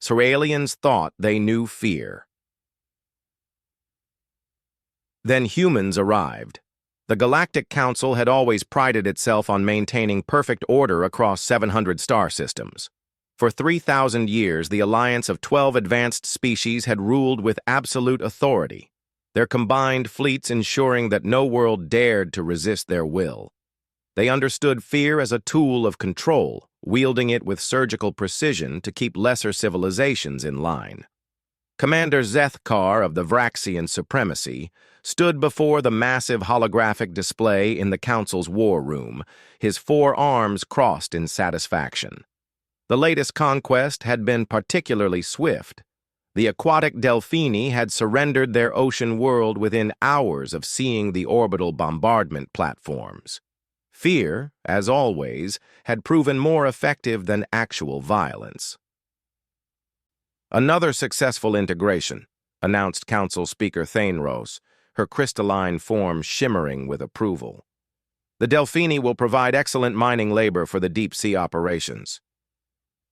Terralians thought they knew fear. Then humans arrived. The Galactic Council had always prided itself on maintaining perfect order across 700 star systems. For 3,000 years, the alliance of 12 advanced species had ruled with absolute authority, their combined fleets ensuring that no world dared to resist their will. They understood fear as a tool of control, wielding it with surgical precision to keep lesser civilizations in line. Commander Zethkar of the Vraxian Supremacy stood before the massive holographic display in the Council's war room, his 4 arms crossed in satisfaction. The latest conquest had been particularly swift. The aquatic Delphini had surrendered their ocean world within hours of seeing the orbital bombardment platforms. Fear, as always, had proven more effective than actual violence. "Another successful integration," announced Council Speaker Thaneros, her crystalline form shimmering with approval. "The Delphini will provide excellent mining labor for the deep-sea operations."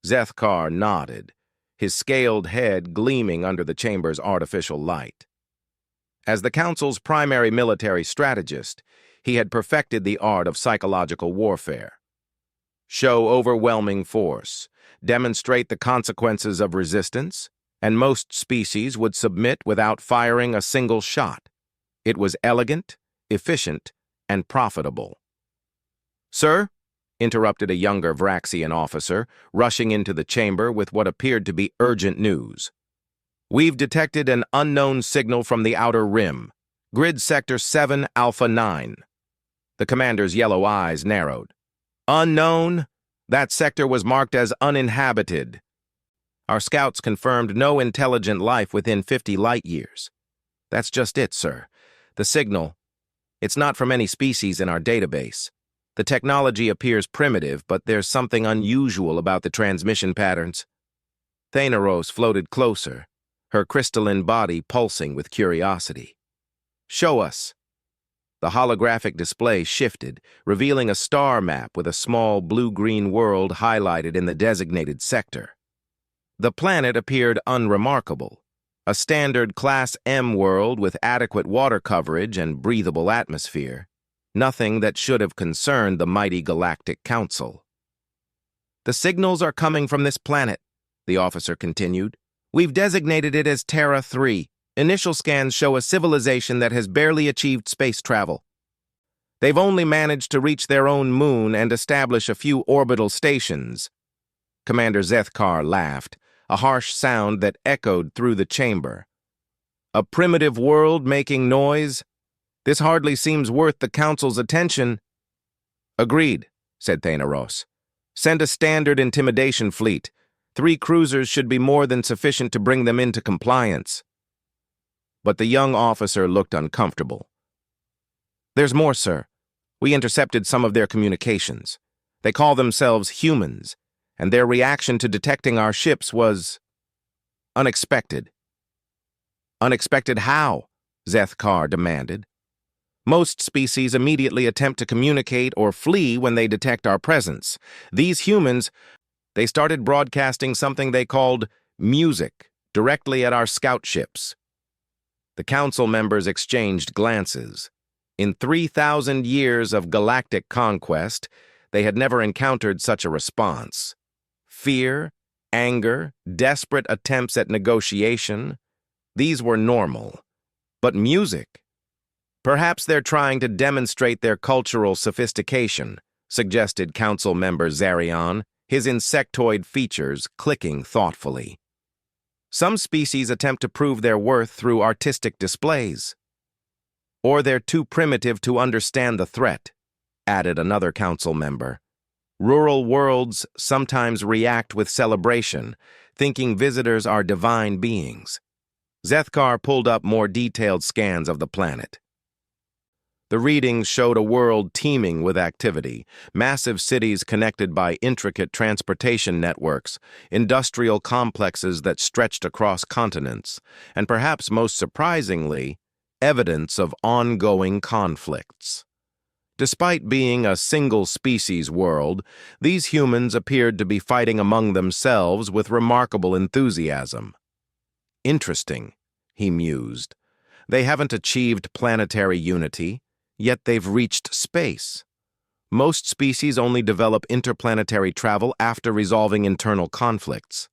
Zethkar nodded, his scaled head gleaming under the chamber's artificial light. As the Council's primary military strategist, he had perfected the art of psychological warfare. Show overwhelming force, demonstrate the consequences of resistance, and most species would submit without firing a single shot. It was elegant, efficient, and profitable. "Sir," interrupted a younger Vraxian officer, rushing into the chamber with what appeared to be urgent news. "We've detected an unknown signal from the Outer Rim, Grid Sector 7 Alpha 9. The commander's yellow eyes narrowed. "Unknown? That sector was marked as uninhabited. Our scouts confirmed no intelligent life within 50 light-years. That's just it, sir. The signal, it's not from any species in our database. The technology appears primitive, but there's something unusual about the transmission patterns." Thaneros floated closer, her crystalline body pulsing with curiosity. "Show us." The holographic display shifted, revealing a star map with a small blue-green world highlighted in the designated sector. The planet appeared unremarkable, a standard Class M world with adequate water coverage and breathable atmosphere, nothing that should have concerned the mighty Galactic Council. "The signals are coming from this planet," the officer continued. "We've designated it as Terra 3. Initial scans show a civilization that has barely achieved space travel. They've only managed to reach their own moon and establish a few orbital stations." Commander Zethkar laughed, a harsh sound that echoed through the chamber. "A primitive world making noise? This hardly seems worth the Council's attention." "Agreed," said Thaneros. "Send a standard intimidation fleet. 3 cruisers should be more than sufficient to bring them into compliance." But the young officer looked uncomfortable. "There's more, sir. We intercepted some of their communications. They call themselves humans, and their reaction to detecting our ships was unexpected." "Unexpected how?" Zethkar demanded. "Most species immediately attempt to communicate or flee when they detect our presence. These humans, they started broadcasting something they called music directly at our scout ships." The council members exchanged glances. In 3,000 years of galactic conquest, they had never encountered such a response. Fear, anger, desperate attempts at negotiation, these were normal. But music? Perhaps they're trying to demonstrate their cultural sophistication, suggested council member Zarion, his insectoid features clicking thoughtfully. Some species attempt to prove their worth through artistic displays. Or they're too primitive to understand the threat, added another council member. Rural worlds sometimes react with celebration, thinking visitors are divine beings. Zethkar pulled up more detailed scans of the planet. The readings showed a world teeming with activity, massive cities connected by intricate transportation networks, industrial complexes that stretched across continents, and perhaps most surprisingly, evidence of ongoing conflicts. Despite being a single-species world, these humans appeared to be fighting among themselves with remarkable enthusiasm. Interesting, he mused. They haven't achieved planetary unity, yet they've reached space. Most species only develop interplanetary travel after resolving internal conflicts.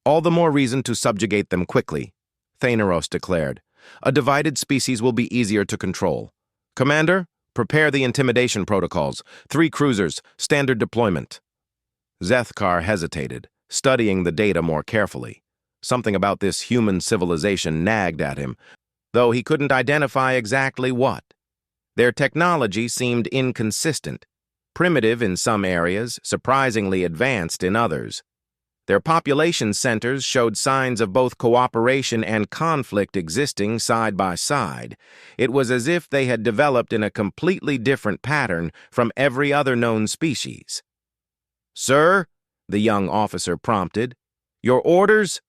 All the more reason to subjugate them quickly, Thanaros declared. A divided species will be easier to control. Commander, prepare the intimidation protocols. 3 cruisers, standard deployment. Zethkar hesitated, studying the data more carefully. Something about this human civilization nagged at him, though he couldn't identify exactly what. Their technology seemed inconsistent, primitive in some areas, surprisingly advanced in others. Their population centers showed signs of both cooperation and conflict existing side by side. It was as if they had developed in a completely different pattern from every other known species. "Sir," the young officer prompted, "your orders?"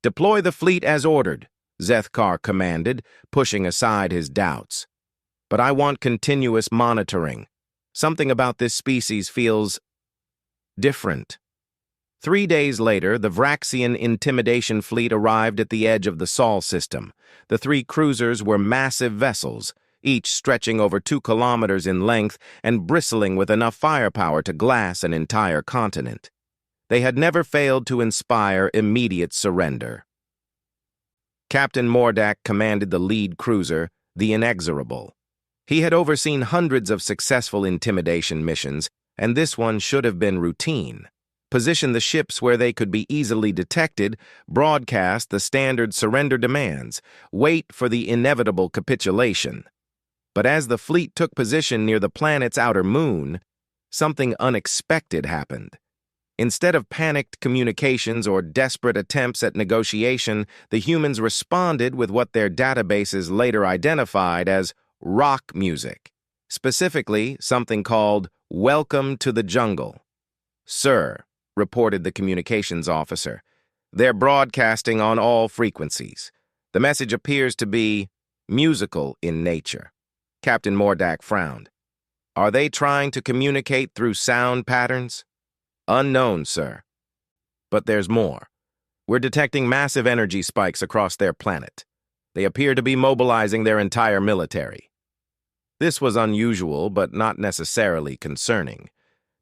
"Deploy the fleet as ordered," Zethkar commanded, pushing aside his doubts. "But I want continuous monitoring. Something about this species feels different." 3 days later, the Vraxian intimidation fleet arrived at the edge of the Sol system. The 3 cruisers were massive vessels, each stretching over 2 kilometers in length and bristling with enough firepower to glass an entire continent. They had never failed to inspire immediate surrender. Captain Mordak commanded the lead cruiser, the Inexorable. He had overseen hundreds of successful intimidation missions, and this one should have been routine. Position the ships where they could be easily detected, broadcast the standard surrender demands, wait for the inevitable capitulation. But as the fleet took position near the planet's outer moon, something unexpected happened. Instead of panicked communications or desperate attempts at negotiation, the humans responded with what their databases later identified as rock music, specifically something called "Welcome to the Jungle." "Sir," reported the communications officer, "they're broadcasting on all frequencies. The message appears to be musical in nature." Captain Mordak frowned. "Are they trying to communicate through sound patterns?" "Unknown, sir. But there's more. We're detecting massive energy spikes across their planet. They appear to be mobilizing their entire military." This was unusual, but not necessarily concerning.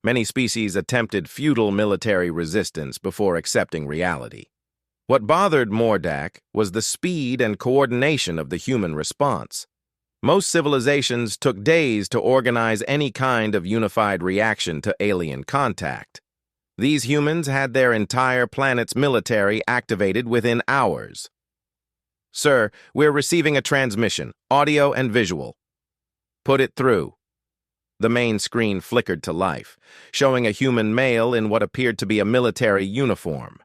Many species attempted futile military resistance before accepting reality. What bothered Mordak was the speed and coordination of the human response. Most civilizations took days to organize any kind of unified reaction to alien contact. These humans had their entire planet's military activated within hours. "Sir, we're receiving a transmission, audio and visual." "Put it through." The main screen flickered to life, showing a human male in what appeared to be a military uniform.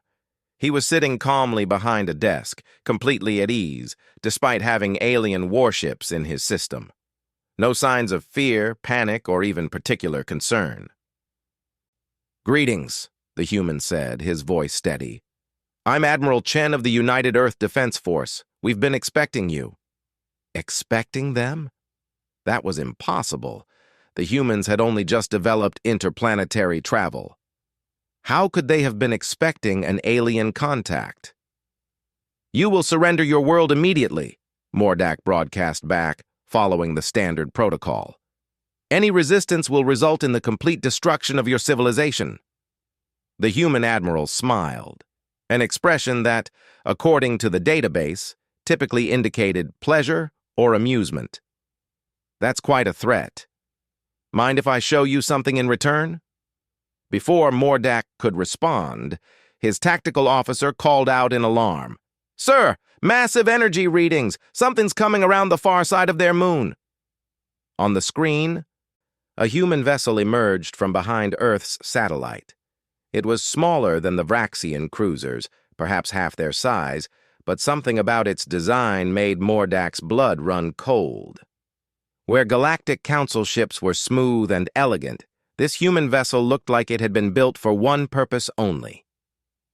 He was sitting calmly behind a desk, completely at ease, despite having alien warships in his system. No signs of fear, panic, or even particular concern. "Greetings," the human said, his voice steady. "I'm Admiral Chen of the United Earth Defense Force. We've been expecting you." Expecting them? That was impossible. The humans had only just developed interplanetary travel. How could they have been expecting an alien contact? "You will surrender your world immediately," Mordak broadcast back, following the standard protocol. "Any resistance will result in the complete destruction of your civilization." The human admiral smiled, an expression that, according to the database, typically indicated pleasure or amusement. "That's quite a threat. Mind if I show you something in return?" Before Mordak could respond, his tactical officer called out in alarm. "Sir, massive energy readings! Something's coming around the far side of their moon." On the screen, a human vessel emerged from behind Earth's satellite. It was smaller than the Vraxian cruisers, perhaps half their size, but something about its design made Mordak's blood run cold. Where Galactic Council ships were smooth and elegant, this human vessel looked like it had been built for one purpose only: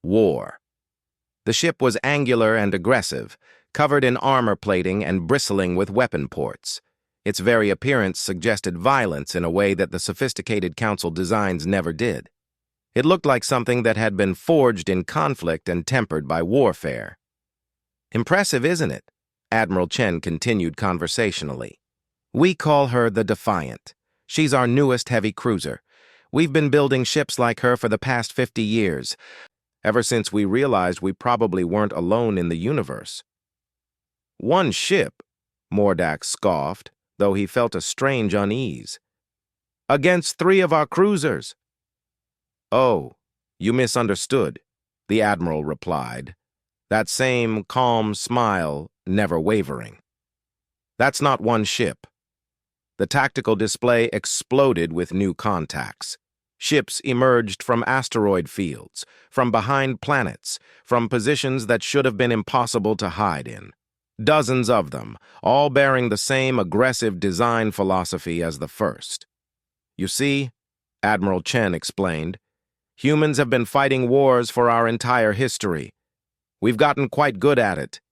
war. The ship was angular and aggressive, covered in armor plating and bristling with weapon ports. Its very appearance suggested violence in a way that the sophisticated council designs never did. It looked like something that had been forged in conflict and tempered by warfare. "Impressive, isn't it?" Admiral Chen continued conversationally. "We call her the Defiant. She's our newest heavy cruiser. We've been building ships like her for the past 50 years, ever since we realized we probably weren't alone in the universe." "One ship?" Mordak scoffed, though he felt a strange unease. "Against 3 of our cruisers." "Oh, you misunderstood," the Admiral replied, that same calm smile never wavering. "That's not one ship." The tactical display exploded with new contacts. Ships emerged from asteroid fields, from behind planets, from positions that should have been impossible to hide in. Dozens of them, all bearing the same aggressive design philosophy as the first. "You see," Admiral Chen explained, "humans have been fighting wars for our entire history. We've gotten quite good at it.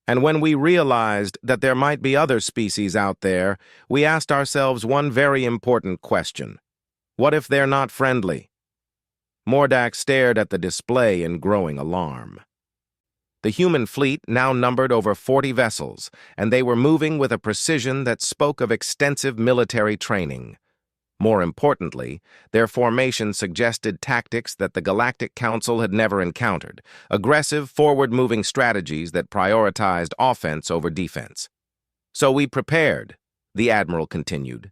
And when we realized that there might be other species out there, we asked ourselves one very important question. What if they're not friendly?" Mordak stared at the display in growing alarm. The human fleet now numbered over 40 vessels, and they were moving with a precision that spoke of extensive military training. More importantly, their formation suggested tactics that the Galactic Council had never encountered, aggressive, forward-moving strategies that prioritized offense over defense. "So we prepared," the Admiral continued.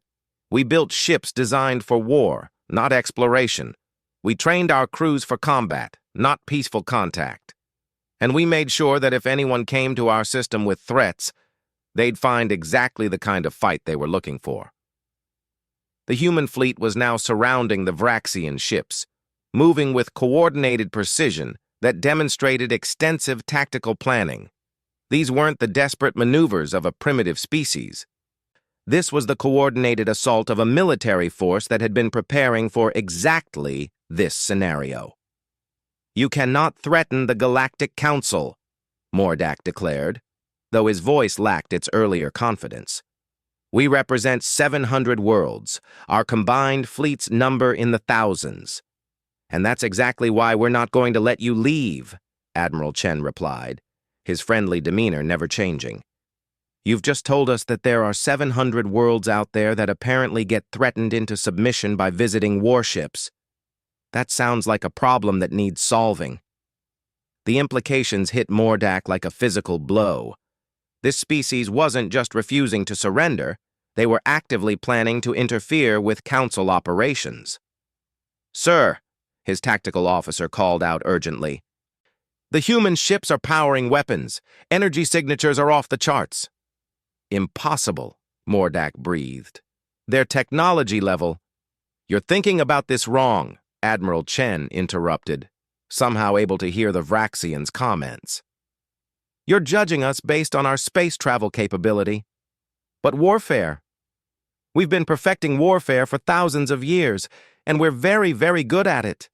"We built ships designed for war, not exploration. We trained our crews for combat, not peaceful contact. And we made sure that if anyone came to our system with threats, they'd find exactly the kind of fight they were looking for." The human fleet was now surrounding the Vraxian ships, moving with coordinated precision that demonstrated extensive tactical planning. These weren't the desperate maneuvers of a primitive species. This was the coordinated assault of a military force that had been preparing for exactly this scenario. "You cannot threaten the Galactic Council," Mordak declared, though his voice lacked its earlier confidence. "We represent 700 worlds. Our combined fleets number in the thousands. And that's exactly why we're not going to let you leave," Admiral Chen replied, his friendly demeanor never changing. "You've just told us that there are 700 worlds out there that apparently get threatened into submission by visiting warships. That sounds like a problem that needs solving." The implications hit Mordak like a physical blow. This species wasn't just refusing to surrender, they were actively planning to interfere with Council operations. "Sir," his tactical officer called out urgently, "the human ships are powering weapons. Energy signatures are off the charts." "Impossible," Mordak breathed. "Their technology level—" "You're thinking about this wrong," Admiral Chen interrupted, somehow able to hear the Vraxians' comments. "You're judging us based on our space travel capability. But warfare. We've been perfecting warfare for thousands of years, and we're very, very good at it."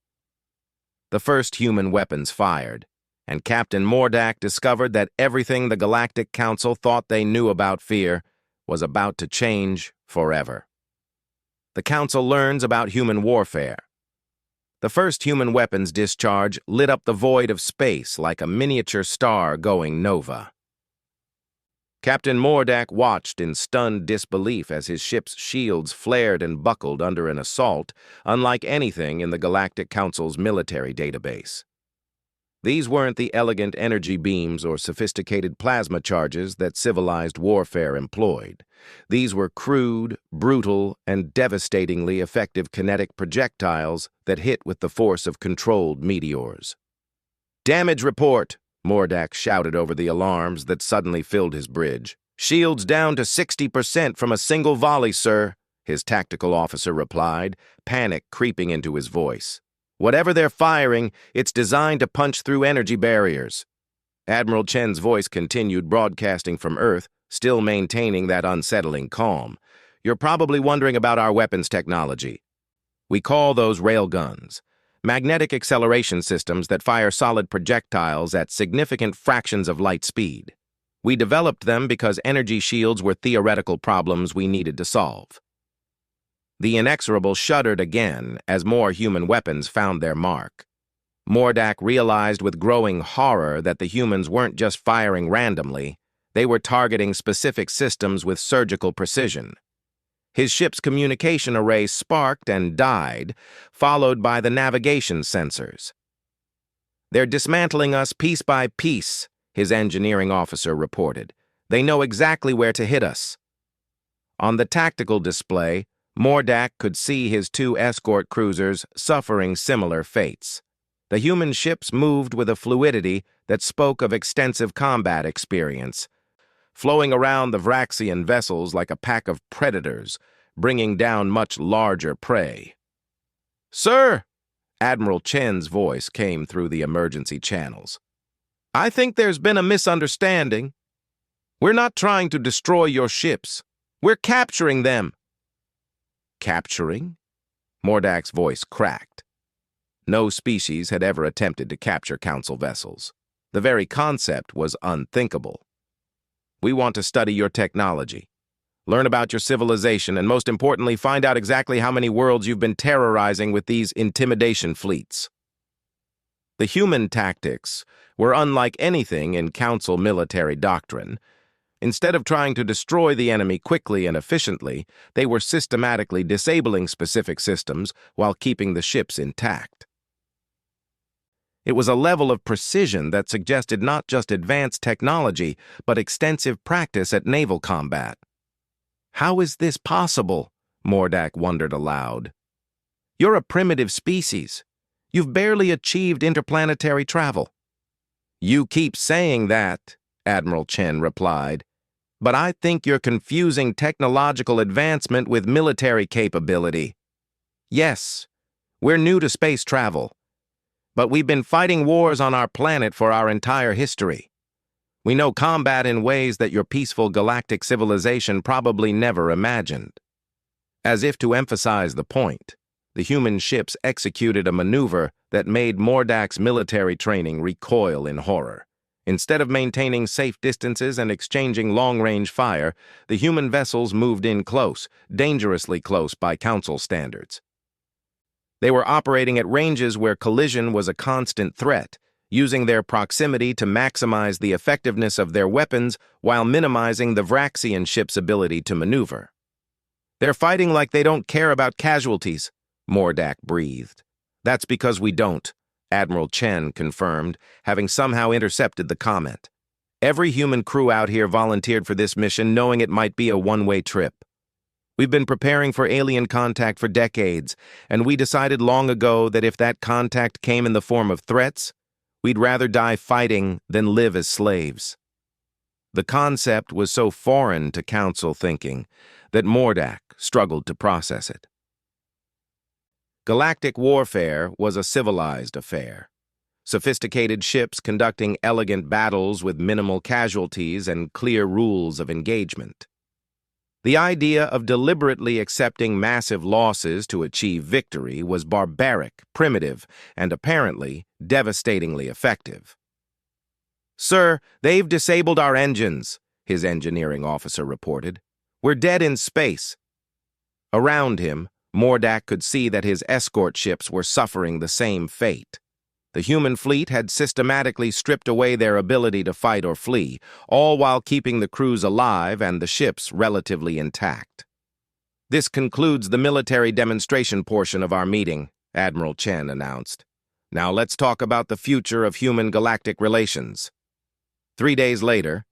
The first human weapons fired, and Captain Mordak discovered that everything the Galactic Council thought they knew about fear was about to change forever. The Council learns about human warfare. The first human weapons discharge lit up the void of space like a miniature star going nova. Captain Mordak watched in stunned disbelief as his ship's shields flared and buckled under an assault unlike anything in the Galactic Council's military database. These weren't the elegant energy beams or sophisticated plasma charges that civilized warfare employed. These were crude, brutal, and devastatingly effective kinetic projectiles that hit with the force of controlled meteors. "Damage report!" Mordak shouted over the alarms that suddenly filled his bridge. "Shields down to 60% from a single volley, sir," his tactical officer replied, panic creeping into his voice. "Whatever they're firing, it's designed to punch through energy barriers." Admiral Chen's voice continued broadcasting from Earth, still maintaining that unsettling calm. "You're probably wondering about our weapons technology. We call those railguns. Magnetic acceleration systems that fire solid projectiles at significant fractions of light speed. We developed them because energy shields were theoretical problems we needed to solve. The inexorable shuddered again as more human weapons found their mark. Mordak realized with growing horror that the humans weren't just firing randomly, they were targeting specific systems with surgical precision. His ship's communication array sparked and died, followed by the navigation sensors. "They're dismantling us piece by piece," his engineering officer reported. "They know exactly where to hit us." On the tactical display, Mordak could see his two escort cruisers suffering similar fates. The human ships moved with a fluidity that spoke of extensive combat experience, flowing around the Vraxian vessels like a pack of predators, bringing down much larger prey. "Sir!" Admiral Chen's voice came through the emergency channels. "I think there's been a misunderstanding. We're not trying to destroy your ships. We're capturing them." "Capturing?" Mordak's voice cracked. No species had ever attempted to capture Council vessels. The very concept was unthinkable. "We want to study your technology, learn about your civilization, and most importantly, find out exactly how many worlds you've been terrorizing with these intimidation fleets." The human tactics were unlike anything in Council military doctrine. Instead of trying to destroy the enemy quickly and efficiently, they were systematically disabling specific systems while keeping the ships intact. It was a level of precision that suggested not just advanced technology, but extensive practice at naval combat. "How is this possible?" Mordak wondered aloud. "You're a primitive species. You've barely achieved interplanetary travel." "You keep saying that," Admiral Chen replied, "but I think you're confusing technological advancement with military capability. Yes, we're new to space travel, but we've been fighting wars on our planet for our entire history. We know combat in ways that your peaceful galactic civilization probably never imagined." As if to emphasize the point, the human ships executed a maneuver that made Mordak's military training recoil in horror. Instead of maintaining safe distances and exchanging long-range fire, the human vessels moved in close, dangerously close by Council standards. They were operating at ranges where collision was a constant threat, using their proximity to maximize the effectiveness of their weapons while minimizing the Vraxian ship's ability to maneuver. "They're fighting like they don't care about casualties," Mordak breathed. "That's because we don't," Admiral Chen confirmed, having somehow intercepted the comment. "Every human crew out here volunteered for this mission knowing it might be a one-way trip. We've been preparing for alien contact for decades, and we decided long ago that if that contact came in the form of threats, we'd rather die fighting than live as slaves." The concept was so foreign to Council thinking that Mordak struggled to process it. Galactic warfare was a civilized affair. Sophisticated ships conducting elegant battles with minimal casualties and clear rules of engagement. The idea of deliberately accepting massive losses to achieve victory was barbaric, primitive, and apparently devastatingly effective. "Sir, they've disabled our engines," his engineering officer reported. "We're dead in space." Around him, Mordak could see that his escort ships were suffering the same fate. The human fleet had systematically stripped away their ability to fight or flee, all while keeping the crews alive and the ships relatively intact. "This concludes the military demonstration portion of our meeting," Admiral Chen announced. "Now let's talk about the future of human-galactic relations." 3 days later,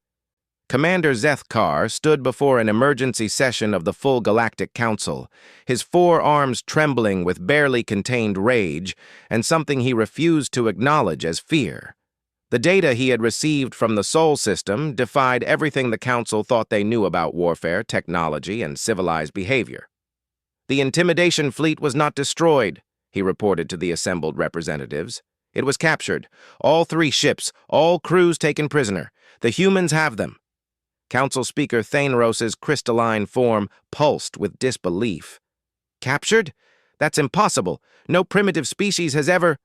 Commander Zethkar stood before an emergency session of the full Galactic Council, his 4 arms trembling with barely contained rage and something he refused to acknowledge as fear. The data he had received from the Sol system defied everything the Council thought they knew about warfare, technology, and civilized behavior. "The intimidation fleet was not destroyed," he reported to the assembled representatives. "It was captured. All 3 ships, all crews taken prisoner. The humans have them." Council Speaker Thainros's crystalline form pulsed with disbelief. "Captured? That's impossible. No primitive species has ever—"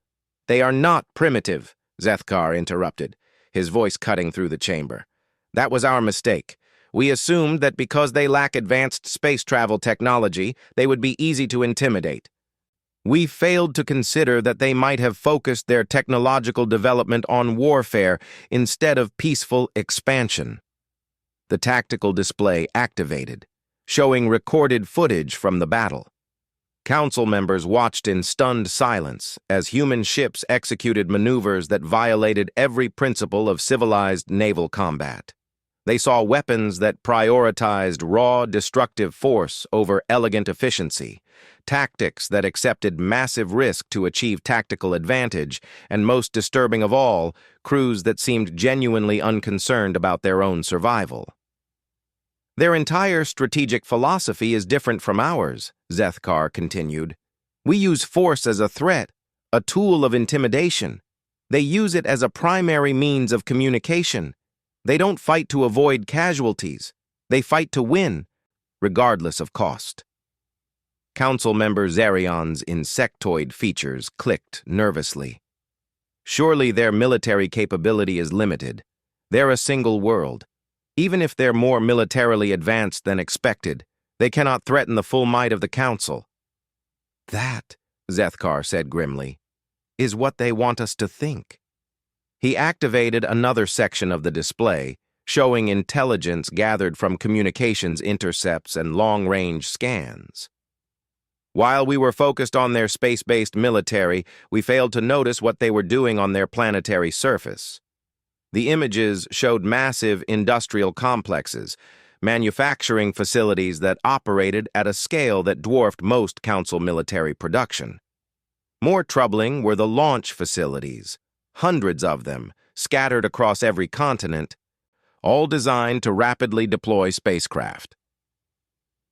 "They are not primitive," Zethkar interrupted, his voice cutting through the chamber. That was our mistake. We assumed that because they lack advanced space travel technology, they would be easy to intimidate. We failed to consider that they might have focused their technological development on warfare instead of peaceful expansion. The tactical display activated, showing recorded footage from the battle. Council members watched in stunned silence as human ships executed maneuvers that violated every principle of civilized naval combat. They saw weapons that prioritized raw, destructive force over elegant efficiency, tactics that accepted massive risk to achieve tactical advantage, and most disturbing of all, crews that seemed genuinely unconcerned about their own survival. Their entire strategic philosophy is different from ours, Zethkar continued. We use force as a threat, a tool of intimidation. They use it as a primary means of communication. They don't fight to avoid casualties. They fight to win, regardless of cost. Council member Zarion's insectoid features clicked nervously. Surely their military capability is limited. They're a single world. Even if they're more militarily advanced than expected, they cannot threaten the full might of the Council. That, Zethkar said grimly, is what they want us to think. He activated another section of the display, showing intelligence gathered from communications intercepts and long-range scans. While we were focused on their space-based military, we failed to notice what they were doing on their planetary surface. The images showed massive industrial complexes, manufacturing facilities that operated at a scale that dwarfed most Council military production. More troubling were the launch facilities, hundreds of them, scattered across every continent, all designed to rapidly deploy spacecraft.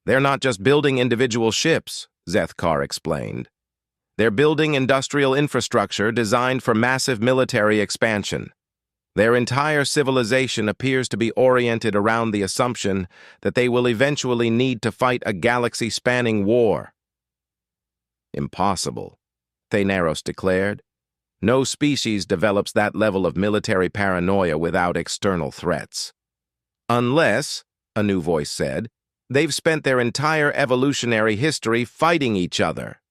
They're not just building individual ships, Zethkar explained. They're building industrial infrastructure designed for massive military expansion. Their entire civilization appears to be oriented around the assumption that they will eventually need to fight a galaxy-spanning war. Impossible, Thanaros declared. No species develops that level of military paranoia without external threats. Unless, a new voice said, they've spent their entire evolutionary history fighting each other.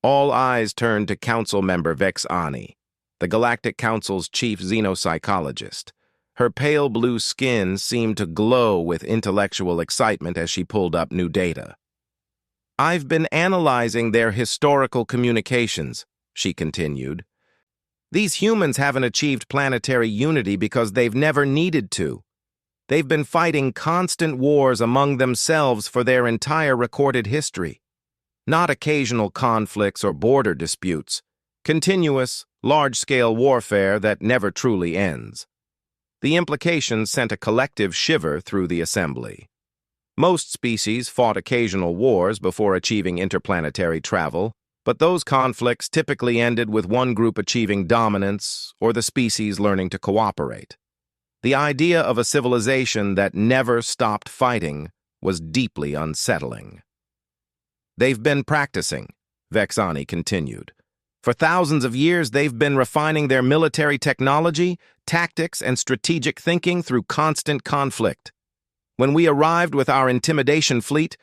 All eyes turned to Council member Vexani, the Galactic Council's chief xenopsychologist. Her pale blue skin seemed to glow with intellectual excitement as she pulled up new data. I've been analyzing their historical communications, she continued. These humans haven't achieved planetary unity because they've never needed to. They've been fighting constant wars among themselves for their entire recorded history. Not occasional conflicts or border disputes. Continuous, large-scale warfare that never truly ends. The implications sent a collective shiver through the assembly. Most species fought occasional wars before achieving interplanetary travel, but those conflicts typically ended with one group achieving dominance or the species learning to cooperate. The idea of a civilization that never stopped fighting was deeply unsettling. They've been practicing, Vexani continued. For thousands of years, they've been refining their military technology, tactics, and strategic thinking through constant conflict. When we arrived with our intimidation fleet,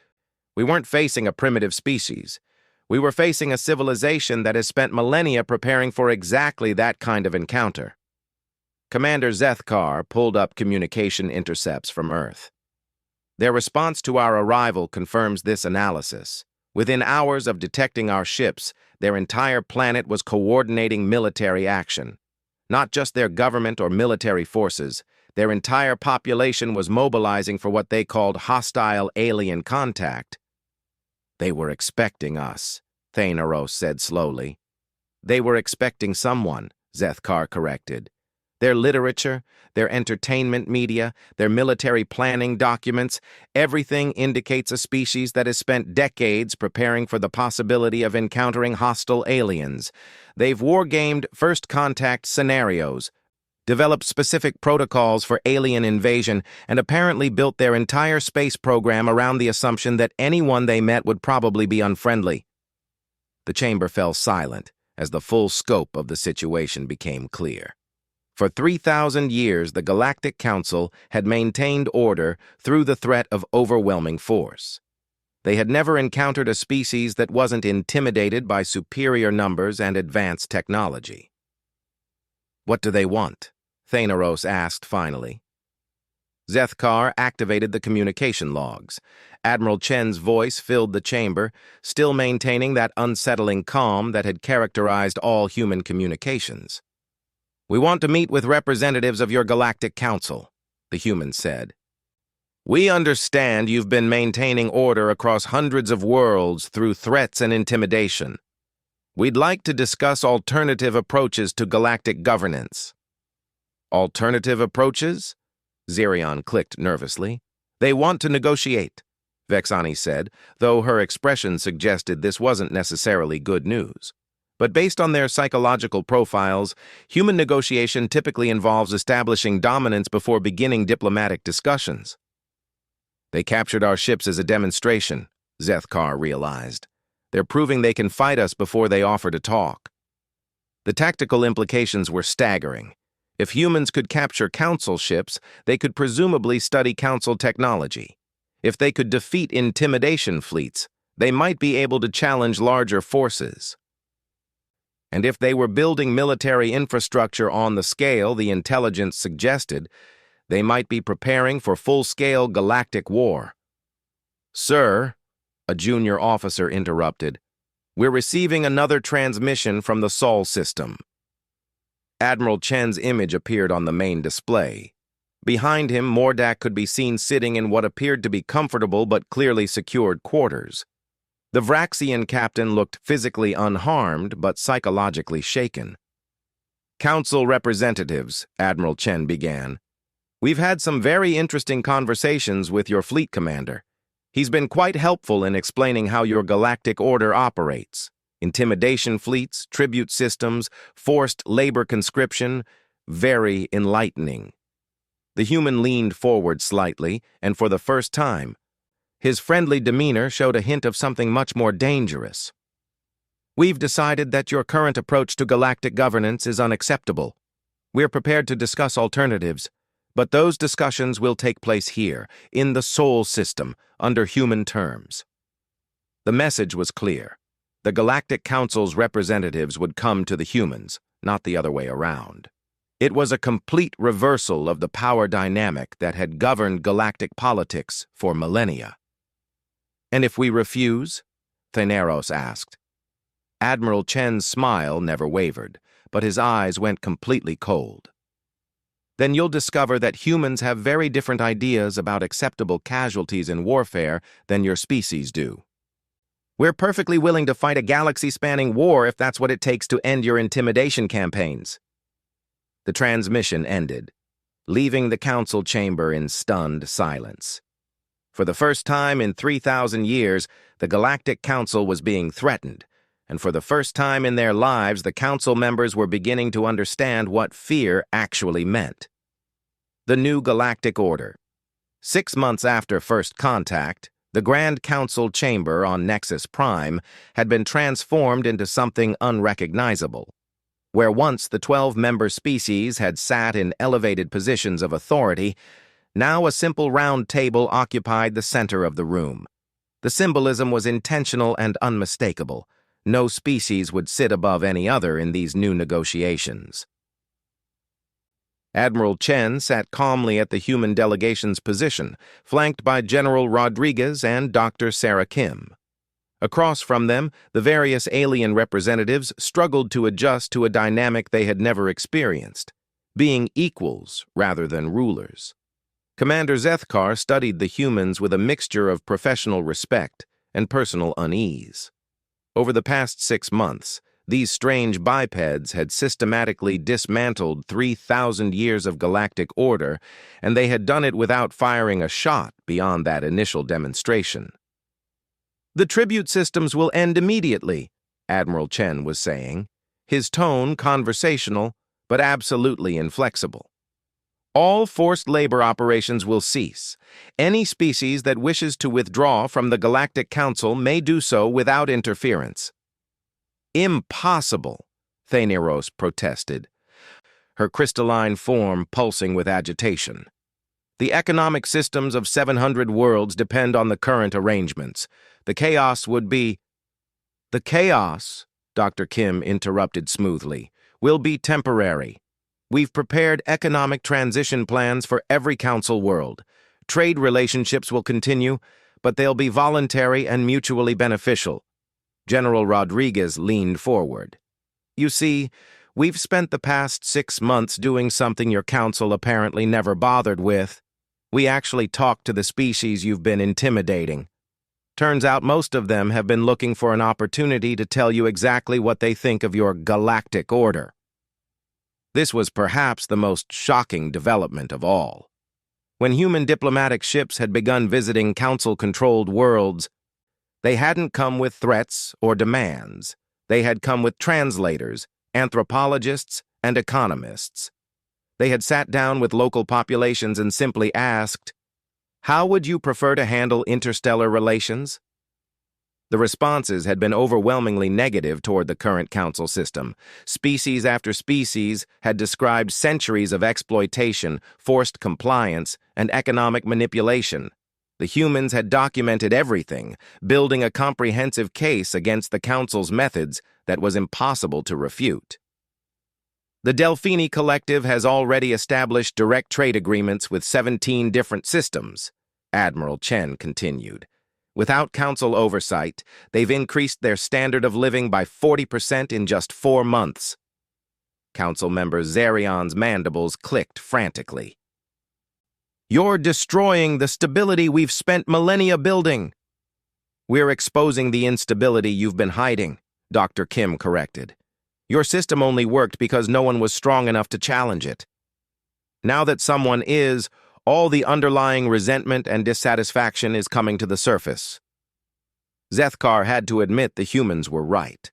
we weren't facing a primitive species. We were facing a civilization that has spent millennia preparing for exactly that kind of encounter. Commander Zethkar pulled up communication intercepts from Earth. Their response to our arrival confirms this analysis. Within hours of detecting our ships, their entire planet was coordinating military action. Not just their government or military forces, their entire population was mobilizing for what they called hostile alien contact. They were expecting us, Thanaros said slowly. They were expecting someone, Zethkar corrected. Their literature, their entertainment media, their military planning documents, everything indicates a species that has spent decades preparing for the possibility of encountering hostile aliens. They've wargamed first contact scenarios, developed specific protocols for alien invasion, and apparently built their entire space program around the assumption that anyone they met would probably be unfriendly. The chamber fell silent as the full scope of the situation became clear. For 3,000 years, the Galactic Council had maintained order through the threat of overwhelming force. They had never encountered a species that wasn't intimidated by superior numbers and advanced technology. "What do they want?" Thanaros asked finally. Zethkar activated the communication logs. Admiral Chen's voice filled the chamber, still maintaining that unsettling calm that had characterized all human communications. "We want to meet with representatives of your Galactic Council," the human said. "We understand you've been maintaining order across hundreds of worlds through threats and intimidation. We'd like to discuss alternative approaches to galactic governance." "Alternative approaches?" Zerion clicked nervously. "They want to negotiate," Vexani said, though her expression suggested this wasn't necessarily good news. But based on their psychological profiles, human negotiation typically involves establishing dominance before beginning diplomatic discussions. "They captured our ships as a demonstration," Zethkar realized. "They're proving they can fight us before they offer to talk." The tactical implications were staggering. If humans could capture Council ships, they could presumably study Council technology. If they could defeat intimidation fleets, they might be able to challenge larger forces. And if they were building military infrastructure on the scale the intelligence suggested, they might be preparing for full-scale galactic war. "Sir," a junior officer interrupted, "we're receiving another transmission from the Sol system." Admiral Chen's image appeared on the main display. Behind him, Mordak could be seen sitting in what appeared to be comfortable but clearly secured quarters. The Vraxian captain looked physically unharmed but psychologically shaken. "Council representatives," Admiral Chen began. "We've had some very interesting conversations with your fleet commander. He's been quite helpful in explaining how your galactic order operates. Intimidation fleets, tribute systems, forced labor conscription, very enlightening." The human leaned forward slightly, and for the first time, his friendly demeanor showed a hint of something much more dangerous. "We've decided that your current approach to galactic governance is unacceptable. We're prepared to discuss alternatives, but those discussions will take place here, in the Sol system, under human terms." The message was clear. The Galactic Council's representatives would come to the humans, not the other way around. It was a complete reversal of the power dynamic that had governed galactic politics for millennia. "And if we refuse?" Thanaros asked. Admiral Chen's smile never wavered, but his eyes went completely cold. "Then you'll discover that humans have very different ideas about acceptable casualties in warfare than your species do. We're perfectly willing to fight a galaxy-spanning war if that's what it takes to end your intimidation campaigns." The transmission ended, leaving the council chamber in stunned silence. For the first time in 3,000 years, the Galactic Council was being threatened, and for the first time in their lives, the council members were beginning to understand what fear actually meant. The new Galactic Order. 6 months after first contact, the Grand Council chamber on Nexus Prime had been transformed into something unrecognizable. Where once the 12-member species had sat in elevated positions of authority, now a simple round table occupied the center of the room. The symbolism was intentional and unmistakable. No species would sit above any other in these new negotiations. Admiral Chen sat calmly at the human delegation's position, flanked by General Rodriguez and Dr. Sarah Kim. Across from them, the various alien representatives struggled to adjust to a dynamic they had never experienced, being equals rather than rulers. Commander Zethkar studied the humans with a mixture of professional respect and personal unease. Over the past 6 months, these strange bipeds had systematically dismantled 3,000 years of galactic order, and they had done it without firing a shot beyond that initial demonstration. "The tribute systems will end immediately," Admiral Chen was saying, his tone conversational but absolutely inflexible. "All forced labor operations will cease. Any species that wishes to withdraw from the Galactic Council may do so without interference." "Impossible," Thanaros protested. her crystalline form pulsing with agitation. The economic systems of 700 worlds depend on the current arrangements. The chaos would be... The chaos, Dr. Kim interrupted smoothly, will be temporary. We've prepared economic transition plans for every council world. Trade relationships will continue, but they'll be voluntary and mutually beneficial. General Rodriguez leaned forward. You see, we've spent the past 6 months doing something your council apparently never bothered with. We actually talked to the species you've been intimidating. Turns out most of them have been looking for an opportunity to tell you exactly what they think of your galactic order. This was perhaps the most shocking development of all. When human diplomatic ships had begun visiting council-controlled worlds, they hadn't come with threats or demands. They had come with translators, anthropologists, and economists. They had sat down with local populations and simply asked, "How would you prefer to handle interstellar relations?" The responses had been overwhelmingly negative toward the current council system. Species after species had described centuries of exploitation, forced compliance, and economic manipulation. The humans had documented everything, building a comprehensive case against the council's methods that was impossible to refute. The Delphini Collective has already established direct trade agreements with 17 different systems, Admiral Chen continued. Without council oversight, they've increased their standard of living by 40% in just 4 months. Council member Zarion's mandibles clicked frantically. You're destroying the stability we've spent millennia building. We're exposing the instability you've been hiding, Dr. Kim corrected. Your system only worked because no one was strong enough to challenge it. Now that someone is, all the underlying resentment and dissatisfaction is coming to the surface. Zethkar had to admit the humans were right.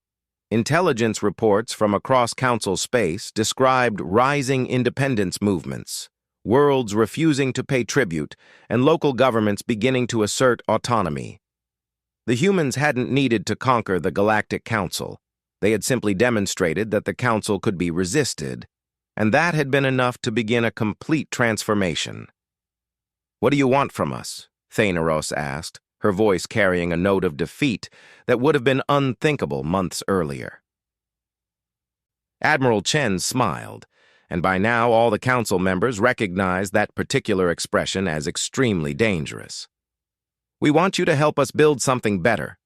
Intelligence reports from across council space described rising independence movements, worlds refusing to pay tribute, and local governments beginning to assert autonomy. The humans hadn't needed to conquer the Galactic Council. They had simply demonstrated that the Council could be resisted, and that had been enough to begin a complete transformation. "What do you want from us?" Thanaros asked, her voice carrying a note of defeat that would have been unthinkable months earlier. Admiral Chen smiled, and by now all the council members recognized that particular expression as extremely dangerous. "We want you to help us build something better."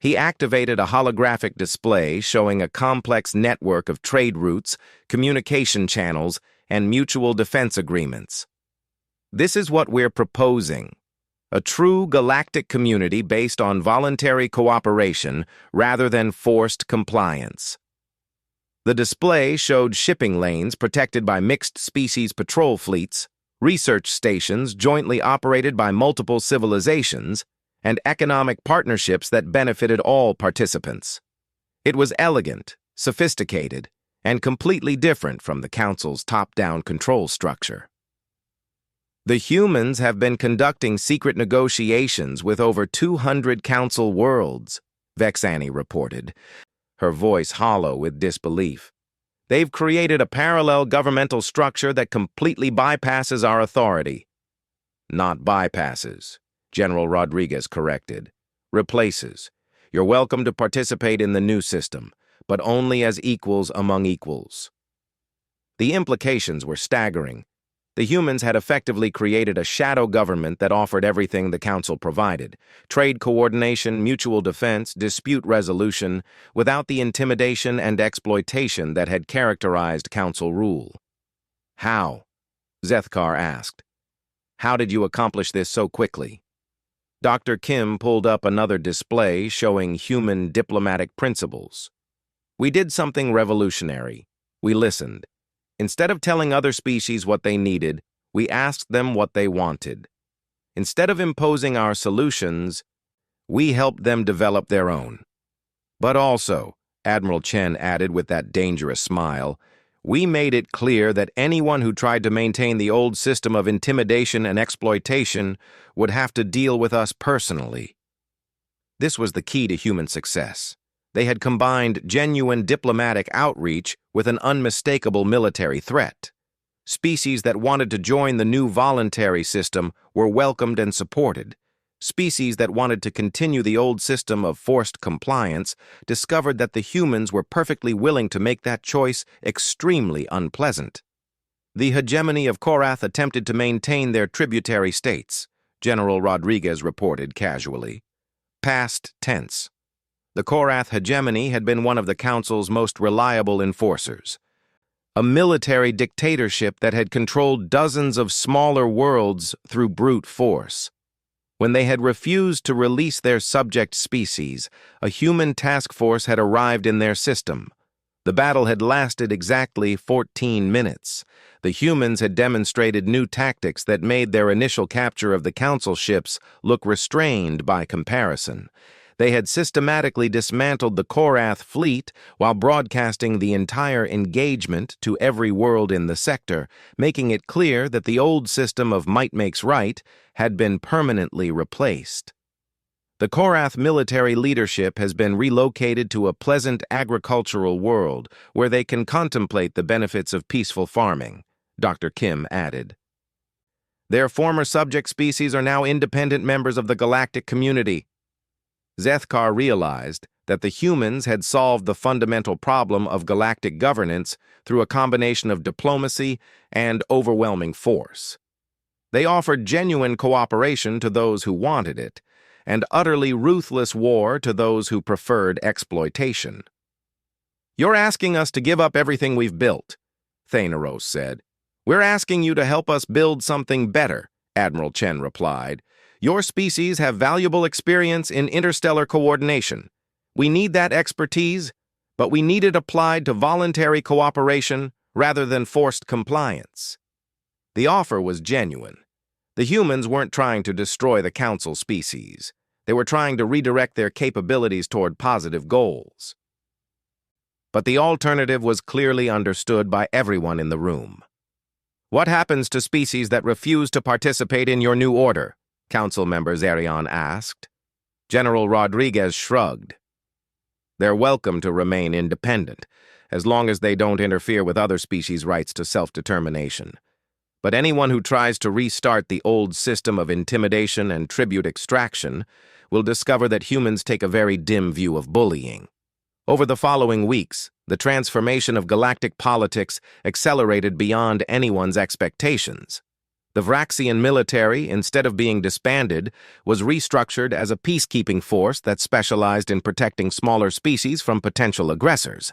He activated a holographic display showing a complex network of trade routes, communication channels, and mutual defense agreements. "This is what we're proposing. A true galactic community based on voluntary cooperation rather than forced compliance." The display showed shipping lanes protected by mixed-species patrol fleets, research stations jointly operated by multiple civilizations, and economic partnerships that benefited all participants. It was elegant, sophisticated, and completely different from the Council's top-down control structure. The humans have been conducting secret negotiations with over 200 Council worlds, Vexani reported, her voice hollow with disbelief. They've created a parallel governmental structure that completely bypasses our authority. Not bypasses, General Rodriguez corrected. Replaces. You're welcome to participate in the new system, but only as equals among equals. The implications were staggering. The humans had effectively created a shadow government that offered everything the Council provided: trade coordination, mutual defense, dispute resolution, without the intimidation and exploitation that had characterized Council rule. "How?" Zethkar asked. "How did you accomplish this so quickly?" Dr. Kim pulled up another display showing human diplomatic principles. "We did something revolutionary. We listened. Instead of telling other species what they needed, we asked them what they wanted. Instead of imposing our solutions, we helped them develop their own. But also," Admiral Chen added with that dangerous smile, "we made it clear that anyone who tried to maintain the old system of intimidation and exploitation would have to deal with us personally." This was the key to human success. They had combined genuine diplomatic outreach with an unmistakable military threat. Species that wanted to join the new voluntary system were welcomed and supported. Species that wanted to continue the old system of forced compliance discovered that the humans were perfectly willing to make that choice extremely unpleasant. The hegemony of Korath attempted to maintain their tributary states, General Rodriguez reported casually. Past tense. The Korath hegemony had been one of the Council's most reliable enforcers. A military dictatorship that had controlled dozens of smaller worlds through brute force. When they had refused to release their subject species, a human task force had arrived in their system. The battle had lasted exactly 14 minutes. The humans had demonstrated new tactics that made their initial capture of the Council ships look restrained by comparison. They had systematically dismantled the Korath fleet while broadcasting the entire engagement to every world in the sector, making it clear that the old system of might makes right had been permanently replaced. The Korath military leadership has been relocated to a pleasant agricultural world where they can contemplate the benefits of peaceful farming, Dr. Kim added. Their former subject species are now independent members of the galactic community. Zethkar realized that the humans had solved the fundamental problem of galactic governance through a combination of diplomacy and overwhelming force. They offered genuine cooperation to those who wanted it, and utterly ruthless war to those who preferred exploitation. "You're asking us to give up everything we've built," Thanaros said. "We're asking you to help us build something better," Admiral Chen replied. "Your species have valuable experience in interstellar coordination. We need that expertise, but we need it applied to voluntary cooperation rather than forced compliance." The offer was genuine. The humans weren't trying to destroy the Council species. They were trying to redirect their capabilities toward positive goals. But the alternative was clearly understood by everyone in the room. "What happens to species that refuse to participate in your new order?" Council member Zarion asked. General Rodriguez shrugged. "They're welcome to remain independent, as long as they don't interfere with other species' rights to self-determination. But anyone who tries to restart the old system of intimidation and tribute extraction will discover that humans take a very dim view of bullying." Over the following weeks, the transformation of galactic politics accelerated beyond anyone's expectations. The Vraxian military, instead of being disbanded, was restructured as a peacekeeping force that specialized in protecting smaller species from potential aggressors.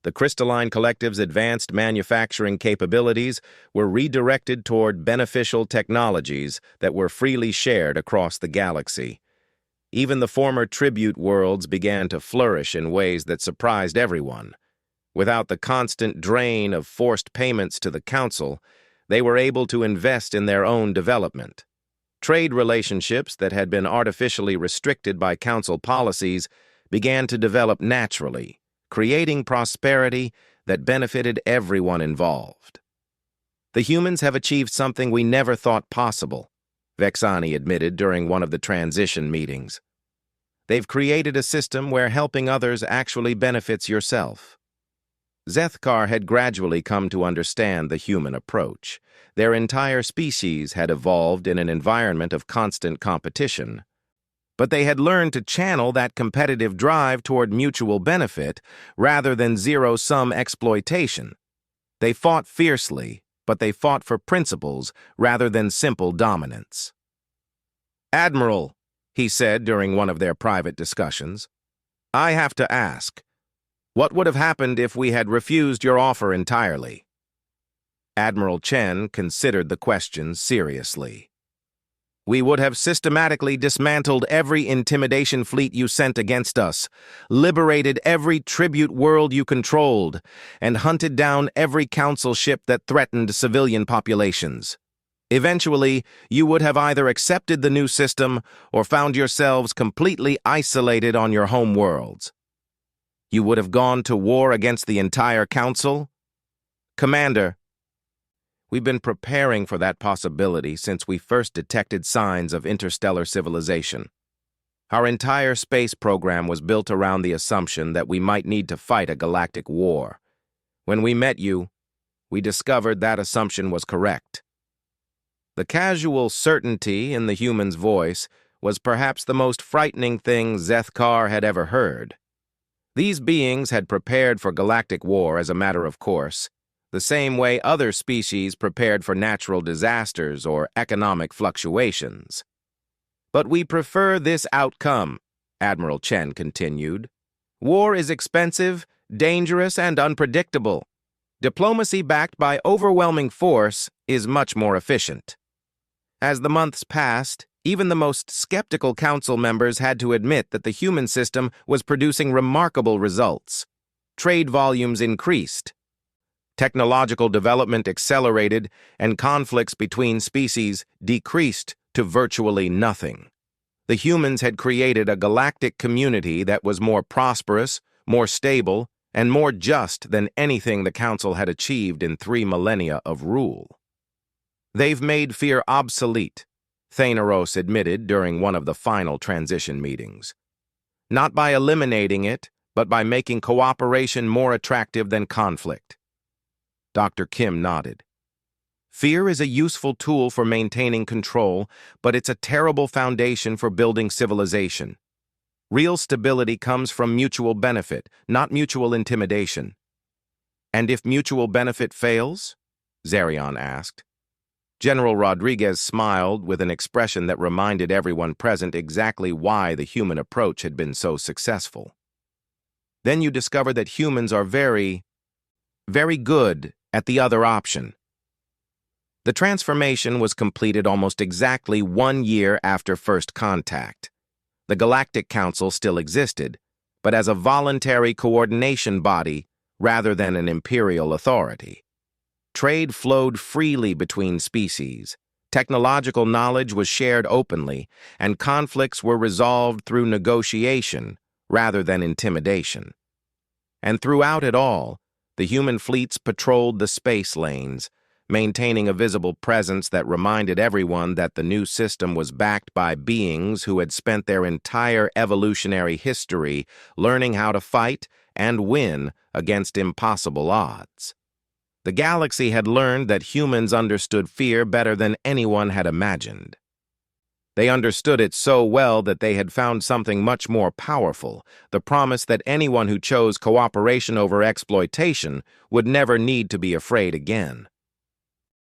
The Crystalline Collective's advanced manufacturing capabilities were redirected toward beneficial technologies that were freely shared across the galaxy. Even the former tribute worlds began to flourish in ways that surprised everyone. Without the constant drain of forced payments to the Council, they were able to invest in their own development. Trade relationships that had been artificially restricted by Council policies began to develop naturally, creating prosperity that benefited everyone involved. "The humans have achieved something we never thought possible," Vexani admitted during one of the transition meetings. "They've created a system where helping others actually benefits yourself." Zethkar had gradually come to understand the human approach. Their entire species had evolved in an environment of constant competition. But they had learned to channel that competitive drive toward mutual benefit rather than zero-sum exploitation. They fought fiercely, but they fought for principles rather than simple dominance. "Admiral," he said during one of their private discussions, "I have to ask, what would have happened if we had refused your offer entirely?" Admiral Chen considered the question seriously. "We would have systematically dismantled every intimidation fleet you sent against us, liberated every tribute world you controlled, and hunted down every Council ship that threatened civilian populations. Eventually, you would have either accepted the new system or found yourselves completely isolated on your home worlds. You would have gone to war against the entire Council? Commander, we've been preparing for that possibility since we first detected signs of interstellar civilization. Our entire space program was built around the assumption that we might need to fight a galactic war. When we met you, we discovered that assumption was correct. The casual certainty in the human's voice was perhaps the most frightening thing Zethkar had ever heard. These beings had prepared for galactic war as a matter of course, the same way other species prepared for natural disasters or economic fluctuations. But we prefer this outcome, Admiral Chen continued. War is expensive, dangerous, and unpredictable. Diplomacy backed by overwhelming force is much more efficient. As the months passed, even the most skeptical council members had to admit that the human system was producing remarkable results. Trade volumes increased. Technological development accelerated, and conflicts between species decreased to virtually nothing. The humans had created a galactic community that was more prosperous, more stable, and more just than anything the Council had achieved in 3 millennia of rule. They've made fear obsolete, Thanaros admitted during one of the final transition meetings. Not by eliminating it, but by making cooperation more attractive than conflict. Dr. Kim nodded. Fear is a useful tool for maintaining control, but it's a terrible foundation for building civilization. Real stability comes from mutual benefit, not mutual intimidation. And if mutual benefit fails? Zarion asked. General Rodriguez smiled with an expression that reminded everyone present exactly why the human approach had been so successful. Then you discover that humans are very good at the other option. The transformation was completed almost exactly 1 year after first contact. The Galactic Council still existed, but as a voluntary coordination body rather than an imperial authority. Trade flowed freely between species, technological knowledge was shared openly, and conflicts were resolved through negotiation rather than intimidation. And throughout it all, the human fleets patrolled the space lanes, maintaining a visible presence that reminded everyone that the new system was backed by beings who had spent their entire evolutionary history learning how to fight and win against impossible odds. The galaxy had learned that humans understood fear better than anyone had imagined. They understood it so well that they had found something much more powerful, the promise that anyone who chose cooperation over exploitation would never need to be afraid again.